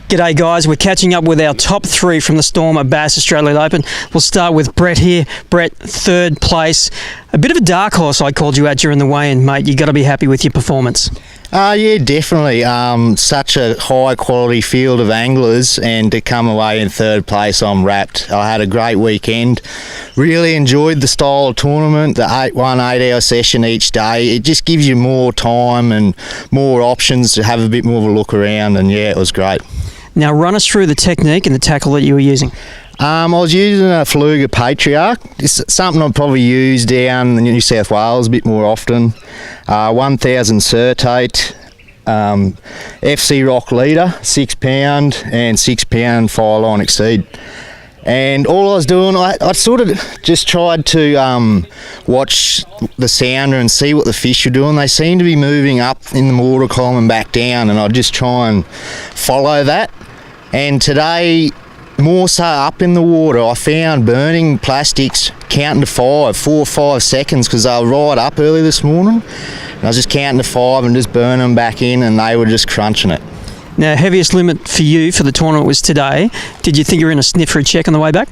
G'day guys, we're catching up with our top three from the Storm at Bass Australia Open. We'll start with Brett here. Brett, third place. A bit of a dark horse I called you out during the weigh-in, mate. You got to be happy with your performance. Yeah, definitely. Such a high quality field of anglers, and to come away in third place, I'm wrapped. I had a great weekend. Really enjoyed the style of tournament, the 8-hour session each day. It just gives you more time and more options to have a bit more of a look around, and yeah, it was great. Now run us through the technique and the tackle that you were using. I was using a Fluga Patriarch. It's something I'd probably use down in New South Wales a bit more often. 1000 Certate, FC Rock Leader, 6 pound, and 6 pound fire line exceed. And all I was doing, I sort of just tried to watch the sounder and see what the fish were doing. They seem to be moving up in the water column and back down, and I'd just try and follow that. And today, more so up in the water, I found burning plastics counting to 4 or 5 seconds, because they were right up early this morning. And I was just counting to 5 and just burning them back in, and they were just crunching it. Now, heaviest limit for you for the tournament was today. Did you think you were in a sniff for a check on the way back?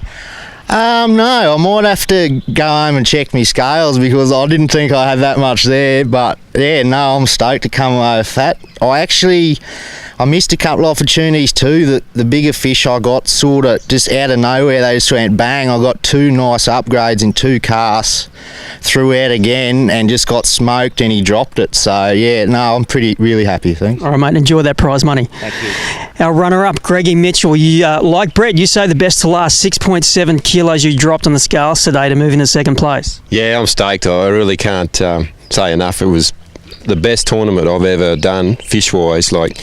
No, I might have to go home and check my scales, because I didn't think I had that much there. But yeah, no, I'm stoked to come away with that. I missed a couple of opportunities too. The bigger fish I got sort of just out of nowhere, they just went bang. I got 2 nice upgrades in 2 casts, threw out again and just got smoked, and he dropped it. So yeah, no, I'm really happy, thanks. All right, mate, enjoy that prize money. Thank you. Our runner-up, Gregg Mitchell. You, like Brett, you say the best to last. 6.7 kilos you dropped on the scales today to move into second place. Yeah, I'm stoked. I really can't say enough. It was the best tournament I've ever done, fish-wise. Like,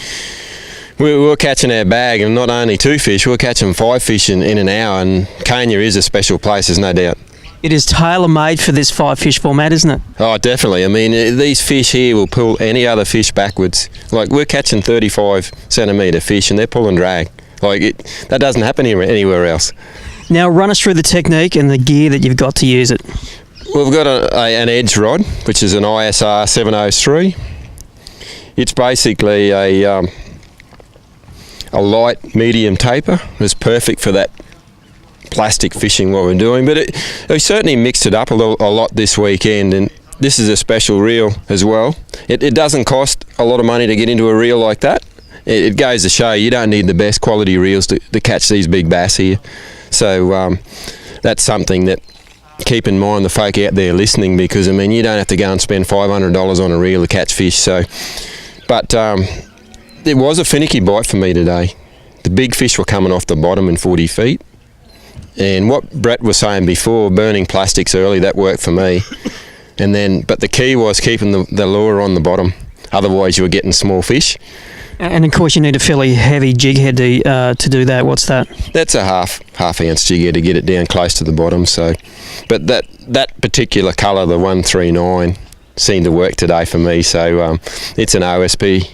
we were catching our bag, and not only 2 fish, we were catching 5 fish in an hour, and Cania is a special place, there's no doubt. It is tailor-made for this 5-fish format, isn't it? Oh, definitely. I mean, these fish here will pull any other fish backwards. Like, we're catching 35 centimetre fish, and they're pulling drag. Like, that doesn't happen anywhere else. Now, run us through the technique and the gear that you've got to use it. Well, we've got an edge rod, which is an ISR 703. It's basically a light medium taper. It's perfect for that plastic fishing what we're doing, but we certainly mixed it up a lot this weekend, and this is a special reel as well. It doesn't cost a lot of money to get into a reel like that. It goes to show you don't need the best quality reels to catch these big bass here. So that's something that keep in mind, the folk out there listening, because I mean, you don't have to go and spend $500 on a reel to catch fish. So, but it was a finicky bite for me today. The big fish were coming off the bottom in 40 feet. And what Brett was saying before, burning plastics early, that worked for me. But the key was keeping the lure on the bottom. Otherwise, you were getting small fish. And of course, you need a fairly heavy jig head to do that. What's that? That's a half ounce jig head to get it down close to the bottom. So, but that particular colour, the 139, seemed to work today for me. So it's an OSP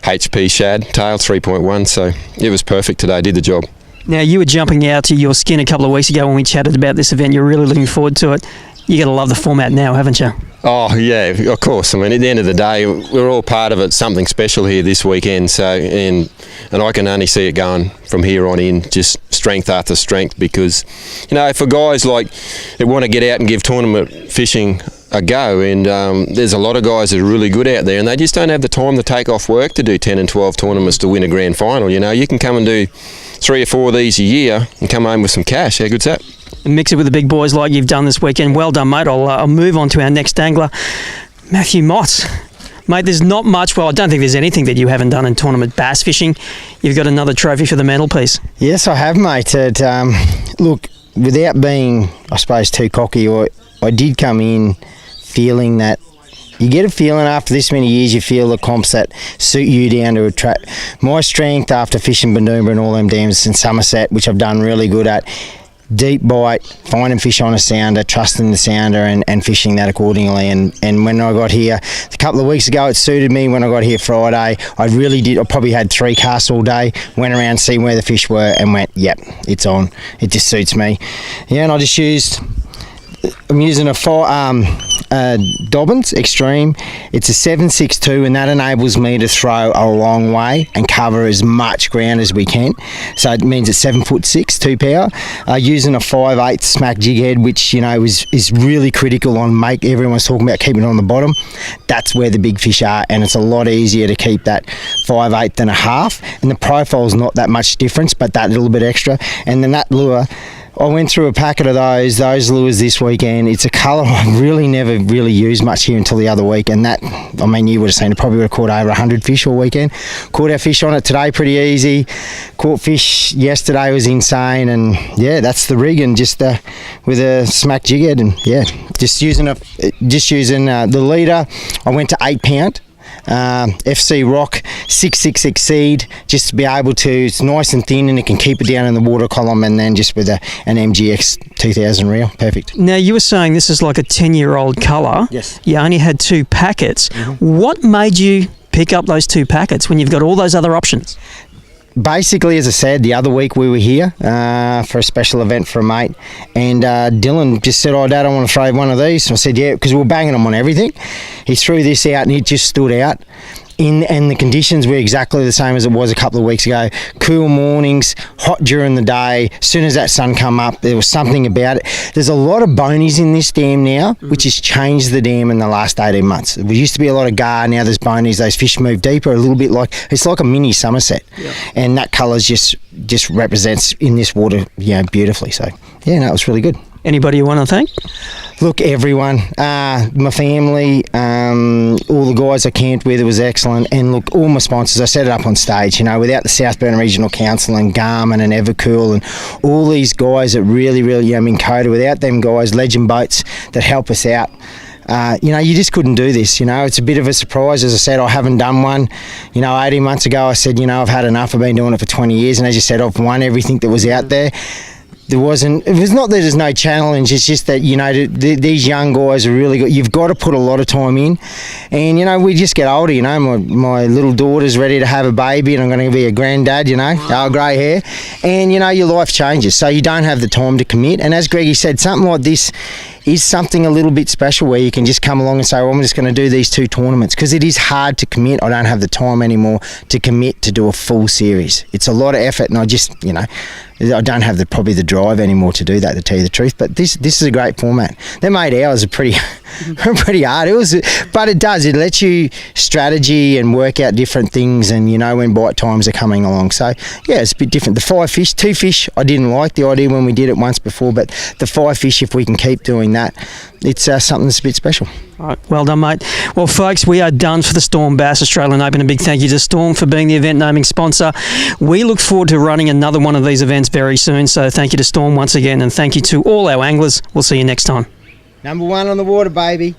HP shad tail 3.1. So it was perfect today. Did the job. Now, you were jumping out to your skin a couple of weeks ago when we chatted about this event. You're really looking forward to it. You got to love the format now, haven't you? Oh, yeah, of course. I mean, at the end of the day, we're all part of it, something special here this weekend. So, and I can only see it going from here on in, just strength after strength, because, you know, for guys like that want to get out and give tournament fishing a go, and there's a lot of guys that are really good out there, and they just don't have the time to take off work to do 10 and 12 tournaments to win a grand final. You know, you can come and do 3 or 4 of these a year and come home with some cash. How good's that? And mix it with the big boys like you've done this weekend. Well done, mate. I'll move on to our next angler, Matthew Mott. Mate, there's not much, well, I don't think there's anything that you haven't done in tournament bass fishing. You've got another trophy for the mantelpiece. Yes, I have, mate. Look, without being, I suppose, too cocky, I did come in feeling that you get a feeling after this many years, you feel the comps that suit you down to a track. My strength after fishing Bandoomba and all them dams in Somerset, which I've done really good at, deep bite, finding fish on a sounder, trusting the sounder and fishing that accordingly. And when I got here a couple of weeks ago, it suited me. When I got here Friday, I really did. I probably had 3 casts all day, went around seeing where the fish were and went, yep, it's on. It just suits me. Yeah, and I just used I'm using a Dobbins Extreme. It's a 7.62, and that enables me to throw a long way and cover as much ground as we can. So it means it's 7'6", 2 power. Using a 5/8 smack jig head, which is really critical on everyone's talking about keeping it on the bottom. That's where the big fish are, and it's a lot easier to keep that 5/8 than a half. And the profile's not that much difference, but that little bit extra. And then that lure, I went through a packet of those lures this weekend. It's a colour I've really never really used much here until the other week, and that, I mean, you would have seen it, probably would have caught over 100 fish all weekend. Caught our fish on it today pretty easy. Caught fish yesterday was insane, and yeah, that's the rig, and just with a smack jig head, and yeah, just using the leader. I went to 8 pound. FC Rock 6.6 Exceed, just to be able to, it's nice and thin and it can keep it down in the water column, and then just with an MGX 2000 reel, perfect. Now, you were saying this is like a 10-year-old colour. Yes. You only had 2 packets. Mm-hmm. What made you pick up those 2 packets when you've got all those other options? Basically, as I said, the other week we were here for a special event for a mate, and Dylan just said, "Oh, Dad, I want to throw one of these." So I said, "Yeah," because we were banging them on everything. He threw this out, and it just stood out. And the conditions were exactly the same as it was a couple of weeks ago. Cool mornings, hot during the day. As soon as that sun come up, there was something about it. There's a lot of bonies in this dam now, which has changed the dam in the last 18 months. There used to be a lot of gar, now there's bonies. Those fish move deeper, a little bit it's like a mini Somerset. Yeah. And that colour just represents in this water, beautifully. So, yeah, no, it was really good. Anybody you want to thank? Look, everyone, my family, all the guys I camped with, it was excellent. And look, all my sponsors, I set it up on stage, without the South Burn Regional Council and Garmin and Evercool and all these guys that really, Minn Kota, without them guys, Legend Boats that help us out. You just couldn't do this. It's a bit of a surprise. As I said, I haven't done one. 18 months ago, I said, I've had enough. I've been doing it for 20 years. And as you said, I've won everything that was out there. It was not that there's no challenge, it's just that, these young guys are really good. You've got to put a lot of time in. And, we just get older, my little daughter's ready to have a baby and I'm going to be a granddad, grey hair. And, your life changes, so you don't have the time to commit. And as Greggy said, something like this is something a little bit special where you can just come along and say, well, I'm just going to do these 2 tournaments, because it is hard to commit. I don't have the time anymore to commit to do a full series. It's a lot of effort, and I just, I don't have probably the drive anymore to do that, to tell you the truth. But this is a great format. Them 8 hours are pretty hard. But it lets you strategy and work out different things, and when bite times are coming along. So yeah, it's a bit different. The 5 fish, 2 fish, I didn't like the idea when we did it once before, but the 5 fish, if we can keep doing that, it's something that's a bit special. All right, well done, mate. Well, folks, we are done for the Storm Bass Australian Open. A big thank you to Storm for being the event naming sponsor. We look forward to running another one of these events very soon, so thank you to Storm once again, and thank you to all our anglers. We'll see you next time. Number 1 on the water, baby.